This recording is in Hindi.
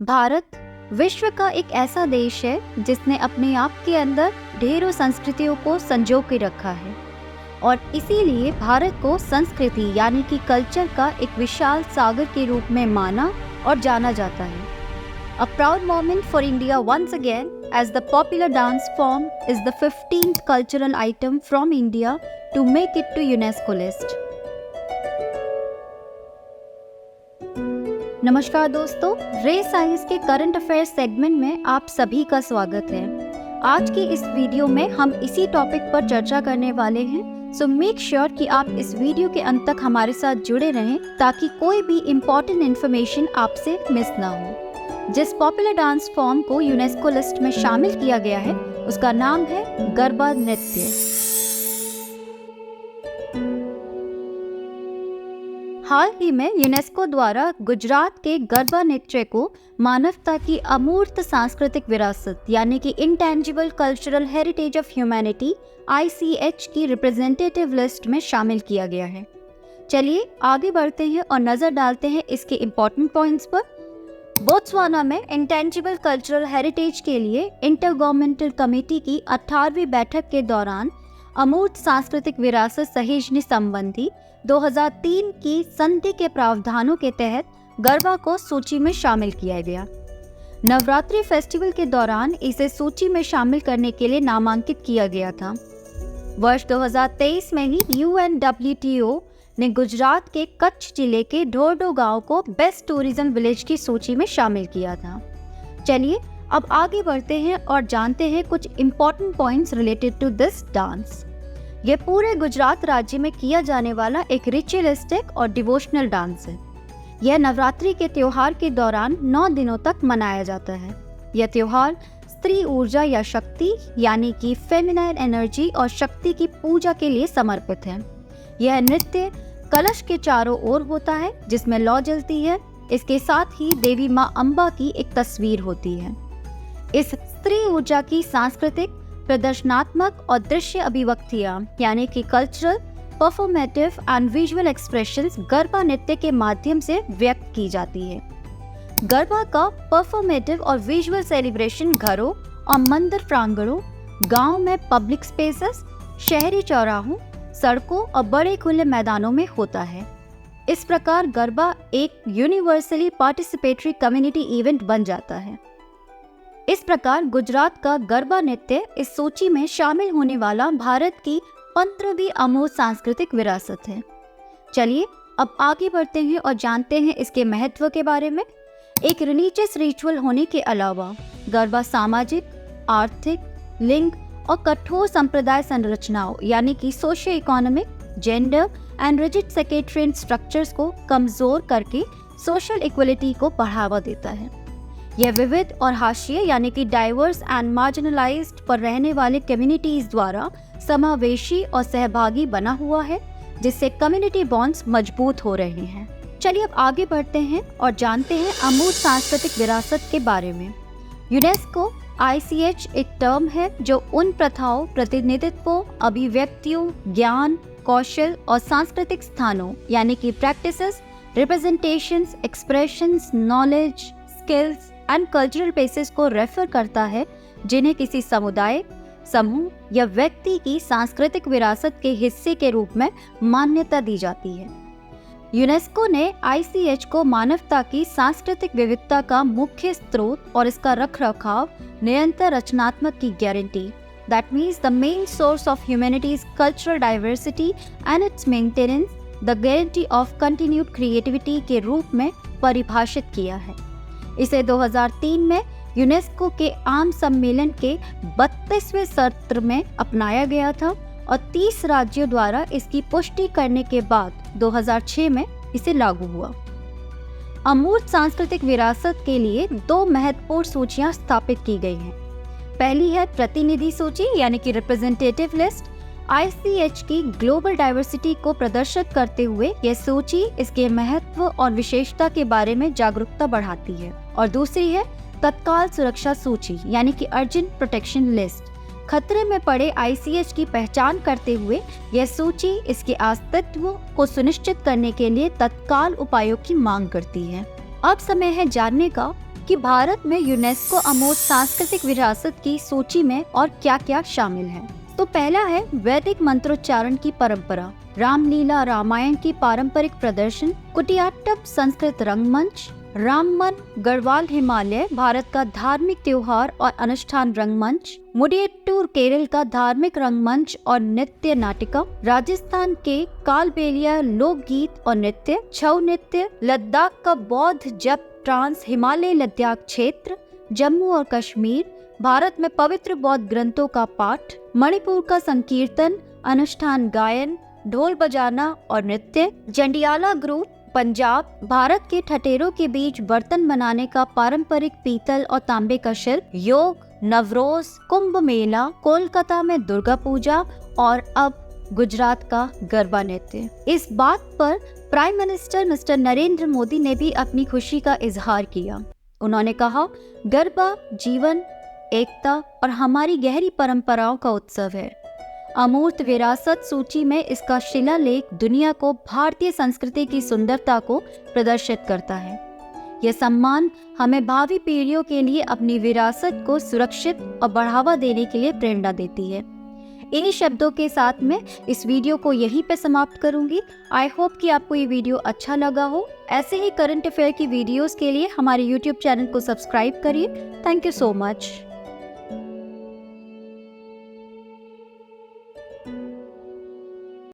भारत विश्व का एक ऐसा देश है जिसने अपने आप के अंदर ढेरों संस्कृतियों को संजो के रखा है और इसीलिए भारत को संस्कृति यानी कि कल्चर का एक विशाल सागर के रूप में माना और जाना जाता है। A proud moment for India once again as the popular dance form is the 15th cultural item from India to make it to UNESCO list. नमस्कार दोस्तों, रे साइंस के करंट अफेयर्स सेगमेंट में आप सभी का स्वागत है। आज की इस वीडियो में हम इसी टॉपिक पर चर्चा करने वाले हैं, सो मेक श्योर कि आप इस वीडियो के अंत तक हमारे साथ जुड़े रहें ताकि कोई भी इम्पोर्टेंट इन्फॉर्मेशन आपसे मिस ना हो। जिस पॉपुलर डांस फॉर्म को यूनेस्को लिस्ट में शामिल किया गया है उसका नाम है गरबा नृत्य। हाल ही में यूनेस्को द्वारा गुजरात के गरबा नृत्य को मानवता की अमूर्त सांस्कृतिक विरासत यानी कि intangible cultural heritage of humanity ICH की रिप्रेजेंटेटिव लिस्ट में शामिल किया गया है। चलिए आगे बढ़ते हैं और नजर डालते हैं इसके इम्पोर्टेंट पॉइंट्स पर। बोत्सवाना में इंटेंजिबल कल्चरल हेरिटेज के लिए इंटरगवर्नमेंटल कमेटी की 18वीं बैठक के दौरान अमूर्त सांस्कृतिक विरासत सहेजने संबंधी 2003 की संधि के प्रावधानों के तहत गरबा को सूची में शामिल किया गया। नवरात्रि फेस्टिवल के दौरान इसे सूची में शामिल करने के लिए नामांकित किया गया था। वर्ष 2023 में ही UNWTO ने गुजरात के कच्छ जिले के ढोरडो गांव को बेस्ट टूरिज्म विलेज की सूची में शामिल किया था। चलिए अब आगे बढ़ते हैं और जानते हैं कुछ important points related to this dance. यह पूरे गुजरात राज्य में किया जाने वाला एक रिचुअलिस्टिक और डिवोशनल डांस है। यह नवरात्रि के त्योहार के दौरान 9 दिनों तक मनाया जाता है। यह त्योहार स्त्री ऊर्जा या शक्ति यानी कि फेमिनाइन एनर्जी और शक्ति की पूजा के लिए समर्पित है। यह नृत्य कलश के चारों ओर होता है जिसमें लौ जलती है। इसके साथ ही देवी माँ अम्बा की एक तस्वीर होती है। इस स्त्री ऊर्जा की सांस्कृतिक, प्रदर्शनात्मक और दृश्य अभिव्यक्तियां यानी कि cultural, performative and visual expressions garba नृत्य के माध्यम से व्यक्त की जाती है। गरबा का परफॉर्मेटिव और विजुअल सेलिब्रेशन घरों और मंदिर प्रांगणों, गांव में पब्लिक स्पेसेस, शहरी चौराहों, सड़कों और बड़े खुले मैदानों में होता है। इस प्रकार गरबा एक यूनिवर्सली पार्टिसिपेटरी कम्युनिटी इवेंट बन जाता है। इस प्रकार गुजरात का गरबा नृत्य इस सूची में शामिल होने वाला भारत की 15वीं अमूर्त सांस्कृतिक विरासत है। चलिए अब आगे बढ़ते हैं और जानते हैं इसके महत्व के बारे में। एक रिलीजियस रिचुअल होने के अलावा गरबा सामाजिक, आर्थिक, लिंग और कठोर संप्रदाय संरचनाओं यानी कि socio economic, gender and rigid secretarial structures को कमजोर करके सोशल इक्वलिटी को बढ़ावा देता है। यह विविध और हाशिए यानी कि डाइवर्स एंड मार्जिनलाइज्ड पर रहने वाले कम्युनिटीज द्वारा समावेशी और सहभागी बना हुआ है, जिससे कम्युनिटी बॉन्ड्स मजबूत हो रहे हैं। चलिए अब आगे बढ़ते हैं और जानते हैं अमूर्त सांस्कृतिक विरासत के बारे में। यूनेस्को ICH एक टर्म है जो उन प्रथाओं, प्रतिनिधित्वों, अभिव्यक्तियों, ज्ञान, कौशल और सांस्कृतिक स्थानों यानी कि practices, representations, expressions, knowledge, skills and cultural basis को रेफर करता है जिन्हें किसी समुदाय, समूह या व्यक्ति की सांस्कृतिक विरासत के हिस्से के रूप में मान्यता दी जाती है। यूनेस्को ने ICH को मानवता की सांस्कृतिक विविधता का मुख्य स्रोत और इसका रखरखाव, निरंतर रचनात्मक की guarantee, that means the main source of humanities cultural diversity and it's maintenance, the guarantee of continued creativity के रूप में परिभाषित किया है। इसे 2003 में यूनेस्को के आम सम्मेलन के 32वें सत्र में अपनाया गया था और 30 राज्यों द्वारा इसकी पुष्टि करने के बाद 2006 में इसे लागू हुआ। अमूर्त सांस्कृतिक विरासत के लिए 2 महत्वपूर्ण सूचियां स्थापित की गई हैं। पहली है प्रतिनिधि सूची यानी कि रिप्रेजेंटेटिव लिस्ट। ICH की ग्लोबल डाइवर्सिटी को प्रदर्शित करते हुए यह सूची इसके महत्व और विशेषता के बारे में जागरूकता बढ़ाती है। और दूसरी है तत्काल सुरक्षा सूची यानी कि अर्जेंट प्रोटेक्शन लिस्ट। खतरे में पड़े ICH की पहचान करते हुए यह सूची इसके अस्तित्व को सुनिश्चित करने के लिए तत्काल उपायों की मांग करती है। अब समय है जानने का कि भारत में यूनेस्को अमूर्त सांस्कृतिक विरासत की सूची में और क्या-क्या शामिल है। तो पहला है वैदिक मंत्रोच्चारण की परंपरा, रामलीला रामायण की पारंपरिक प्रदर्शन, कुटियाट्टम संस्कृत रंगमंच, रामवन गढ़वाल हिमालय भारत का धार्मिक त्योहार और अनुष्ठान रंगमंच, मुडियट्टूर केरल का धार्मिक रंगमंच और नृत्य नाटिका, राजस्थान के कालबेलिया लोकगीत और नृत्य, छऊ नृत्य, लद्दाख का बौद्ध जप ट्रांस हिमालय लद्दाख क्षेत्र, जम्मू और कश्मीर भारत में पवित्र बौद्ध ग्रंथों का पाठ, मणिपुर का संकीर्तन, अनुष्ठान गायन, ढोल बजाना और नृत्य, जंडियाला ग्रुप पंजाब भारत के ठटेरों के बीच बर्तन बनाने का पारंपरिक पीतल और तांबे का शिल्प, योग, नवरोज, कुंभ मेला, कोलकाता में दुर्गा पूजा और अब गुजरात का गरबा नृत्य। इस बात पर prime minister mister Narendra Modi ने भी अपनी खुशी का इजहार किया। उन्होंने कहा, गरबा जीवन, एकता और हमारी गहरी परंपराओं का उत्सव है। अमूर्त विरासत सूची में इसका शिलालेख दुनिया को भारतीय संस्कृति की सुंदरता को प्रदर्शित करता है। यह सम्मान हमें भावी पीढ़ियों के लिए अपनी विरासत को सुरक्षित और बढ़ावा देने के लिए प्रेरणा देती है। इन्हीं शब्दों के साथ मैं इस वीडियो को यहीं पे समाप्त करूंगी। आई होप कि आपको ये वीडियो अच्छा लगा हो। ऐसे ही करंट अफेयर की वीडियोस के लिए हमारे YouTube चैनल को सब्सक्राइब करिए। Thank you so much.